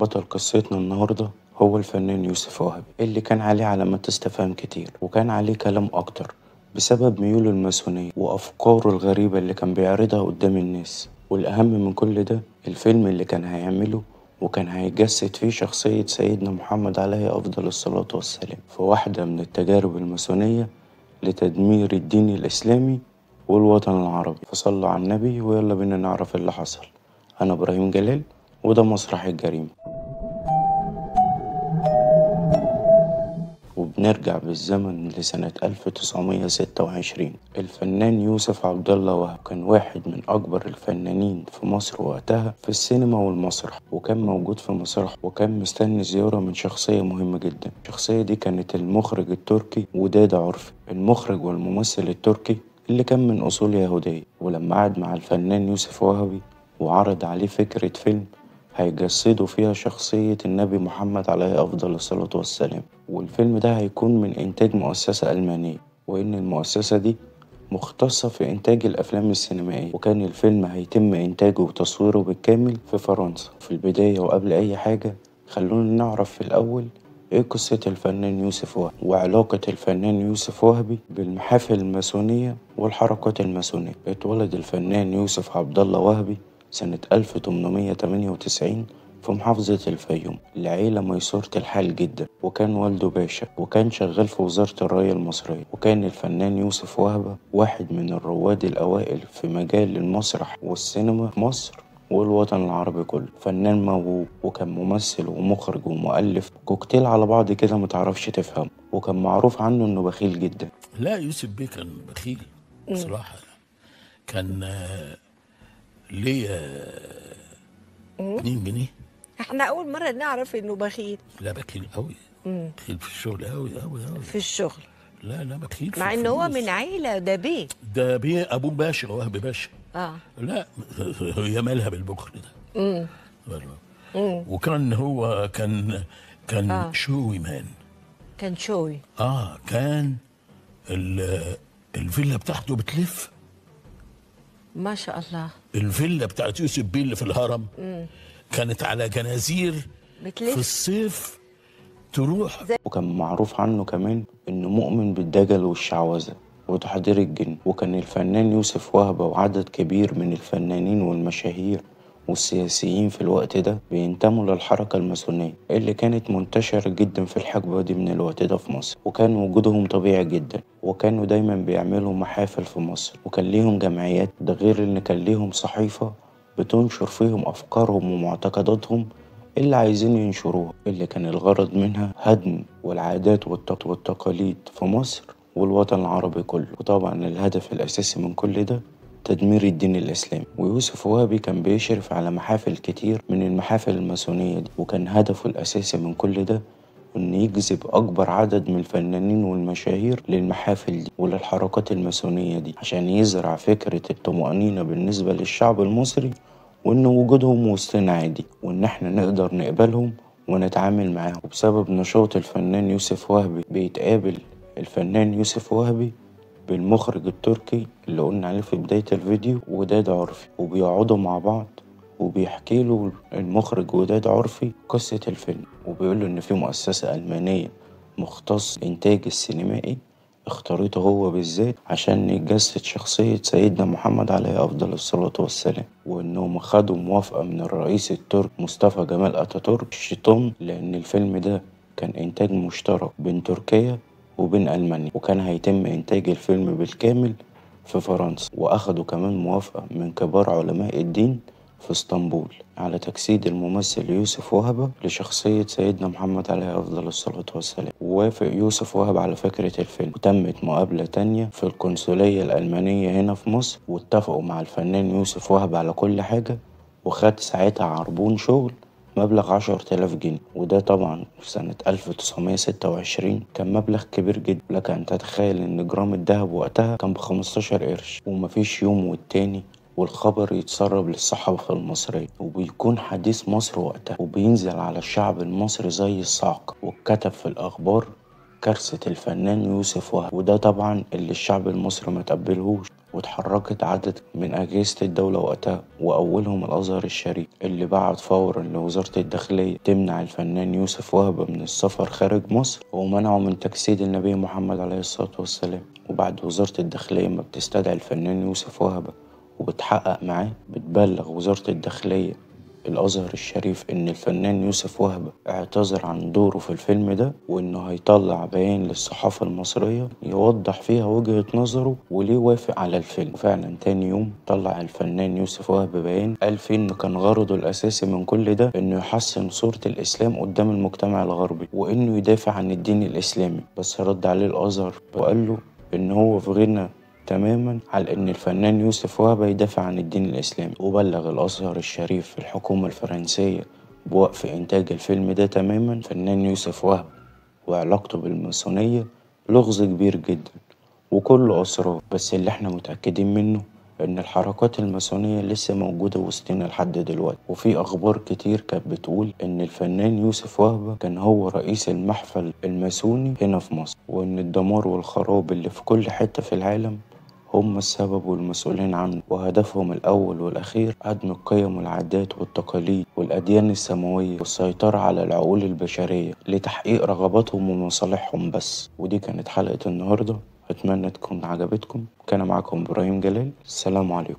بطل قصتنا النهاردة هو الفنان يوسف وهبي اللي كان عليه علامات استفهام كتير وكان عليه كلام أكتر بسبب ميوله الماسونية وأفكاره الغريبة اللي كان بيعرضها قدام الناس. والأهم من كل ده الفيلم اللي كان هيعمله وكان هيجسد فيه شخصية سيدنا محمد عليه أفضل الصلاة والسلام في واحدة من التجارب الماسونية لتدمير الدين الإسلامي والوطن العربي. فصلوا على النبي ويلا بينا نعرف اللي حصل. أنا إبراهيم جلال وده مسرح الجريمة. وبنرجع بالزمن لسنة 1926. الفنان يوسف عبد الله وهب كان واحد من أكبر الفنانين في مصر وقتها في السينما والمسرح، وكان موجود في مسرح وكان مستني زيارة من شخصية مهمة جدا. الشخصية دي كانت المخرج التركي وداد عرفي، المخرج والممثل التركي اللي كان من أصول يهودية. ولما قعد مع الفنان يوسف وهبي وعرض عليه فكرة فيلم هيجسدوا فيها شخصية النبي محمد عليه أفضل الصلاة والسلام، والفيلم ده هيكون من إنتاج مؤسسة ألمانية، وإن المؤسسة دي مختصة في إنتاج الأفلام السينمائية. وكان الفيلم هيتم إنتاجه وتصويره بالكامل في فرنسا. في البداية وقبل أي حاجة خلونا نعرف في الأول إيه قصة الفنان يوسف وهبي وعلاقة الفنان يوسف وهبي بالمحافل الماسونية والحركات الماسونية. اتولد الفنان يوسف عبد الله وهبي سنة 1898 في محافظة الفيوم لعيلة ميسورة الحال جدا، وكان والده باشا وكان شغال في وزارة الري المصرية. وكان الفنان يوسف وهبة واحد من الرواد الأوائل في مجال المسرح والسينما في مصر والوطن العربي كله. فنان موهوب وكان ممثل ومخرج ومؤلف كوكتيل على بعض كده متعرفش تفهم. وكان معروف عنه انه بخيل جدا. لا، يوسف بيه كان بخيل بصراحة. كان ليا 2 جنيه. احنا اول مرة نعرف انه بخيل. لا، بخيل قوي. بخيل في الشغل قوي قوي قوي. في الشغل. لا بخيل في مع ان هو الفلوس. من عيلة ده بيه. ده بيه ابوه باشا وهبي باشا. لا، هي مالها بالبخل ده. وكان هو كان شوي مان. كان شوي. كان الفيلا بتاعته بتلف. ما شاء الله. الفيلا بتاعت يوسف بيه اللي في الهرم كانت على جنازير بتلف في الصيف تروح. وكان معروف عنه كمان انه مؤمن بالدجل والشعوذة وتحضير الجن. وكان الفنان يوسف وهبة وعدد كبير من الفنانين والمشاهير والسياسيين في الوقت ده بينتموا للحركة الماسونية اللي كانت منتشرة جدا في الحقبة دي من الوقت ده في مصر. وكان وجودهم طبيعي جدا وكانوا دايما بيعملوا محافل في مصر وكان ليهم جمعيات. ده غير ان كان ليهم صحيفة بتنشر فيهم أفكارهم ومعتقداتهم اللي عايزين ينشروها، اللي كان الغرض منها هدم والعادات والتقاليد في مصر والوطن العربي كله. وطبعا الهدف الأساسي من كل ده تدمير الدين الإسلامي. ويوسف وهبي كان بيشرف على محافل كتير من المحافل الماسونية دي، وكان هدفه الأساسي من كل ده إن يجذب أكبر عدد من الفنانين والمشاهير للمحافل دي وللحركات الماسونية دي عشان يزرع فكرة الطمأنينة بالنسبة للشعب المصري، وإن وجودهم وسطنا عادي وإن إحنا نقدر نقبلهم ونتعامل معاهم. وبسبب نشاط الفنان يوسف وهبي بيتقابل الفنان يوسف وهبي بالمخرج التركي اللي قلنا عليه في بداية الفيديو وداد عرفي، وبيقعدوا مع بعض وبيحكي له المخرج وداد عرفي قصة الفيلم، وبيقول له إن في مؤسسة ألمانية مختص إنتاج السينمائي اختارته هو بالذات عشان يجسد شخصية سيدنا محمد عليه أفضل الصلاة والسلام، وإنهم خدوا موافقة من الرئيس الترك مصطفى جمال أتاتورك الشيطان، لأن الفيلم ده كان إنتاج مشترك بين تركيا وبين ألمانيا، وكان هيتم إنتاج الفيلم بالكامل في فرنسا. وأخدوا كمان موافقة من كبار علماء الدين في اسطنبول على تجسيد الممثل يوسف وهبة لشخصية سيدنا محمد عليه أفضل الصلاة والسلام. ووافق يوسف وهبة على فكرة الفيلم، وتمت مقابلة تانية في القنصلية الألمانية هنا في مصر، واتفقوا مع الفنان يوسف وهبة على كل حاجة، وخد ساعتها عربون شغل مبلغ 10,000 جنيه. وده طبعا في سنة 1926 كان مبلغ كبير جدا. لك أن تتخيل إن جرام الدهب وقتها كان ب15 قرش. ومفيش يوم والتاني والخبر يتسرب للصحافة المصرية وبيكون حديث مصر وقتها وبينزل على الشعب المصري زي الصعقة، واتكتب في الأخبار كارثة الفنان يوسف وهبي. وده طبعا اللي الشعب المصري ما تقبلهوش، واتحركت عدد من أجهزة الدولة وقتها، وأولهم الأزهر الشريف اللي بعت فورا لوزارة الداخلية تمنع الفنان يوسف وهبة من السفر خارج مصر، ومنعه من تجسيد النبي محمد عليه الصلاة والسلام. وبعد وزارة الداخلية ما بتستدعي الفنان يوسف وهبة وبتحقق معاه، بتبلغ وزارة الداخلية الأزهر الشريف إن الفنان يوسف وهبة اعتذر عن دوره في الفيلم ده، وإنه هيطلع بيان للصحافة المصرية يوضح فيها وجهة نظره وليه وافق على الفيلم. وفعلا تاني يوم طلع الفنان يوسف وهبة بيان قال فيه إنه كان غرضه الأساسي من كل ده إنه يحسن صورة الإسلام قدام المجتمع الغربي، وإنه يدافع عن الدين الإسلامي. بس رد عليه الأزهر وقال له إن هو في غنى تماما على ان الفنان يوسف وهبة يدافع عن الدين الاسلامي، وبلغ الازهر الشريف الحكومة الفرنسية بوقف انتاج الفيلم ده تماما. الفنان يوسف وهبة وعلاقته بالماسونية لغز كبير جدا وكله اسرار، بس اللي احنا متأكدين منه ان الحركات الماسونية لسه موجودة وسطنا لحد دلوقتي. وفي اخبار كتير كانت بتقول ان الفنان يوسف وهبة كان هو رئيس المحفل الماسوني هنا في مصر، وان الدمار والخراب اللي في كل حتة في العالم هم السبب والمسؤولين عنه، وهدفهم الأول والأخير هدم القيم والعادات والتقاليد والأديان السماوية والسيطرة على العقول البشرية لتحقيق رغباتهم ومصالحهم بس. ودي كانت حلقة النهاردة، أتمنى تكون عجبتكم. كان معكم إبراهيم جلال، السلام عليكم.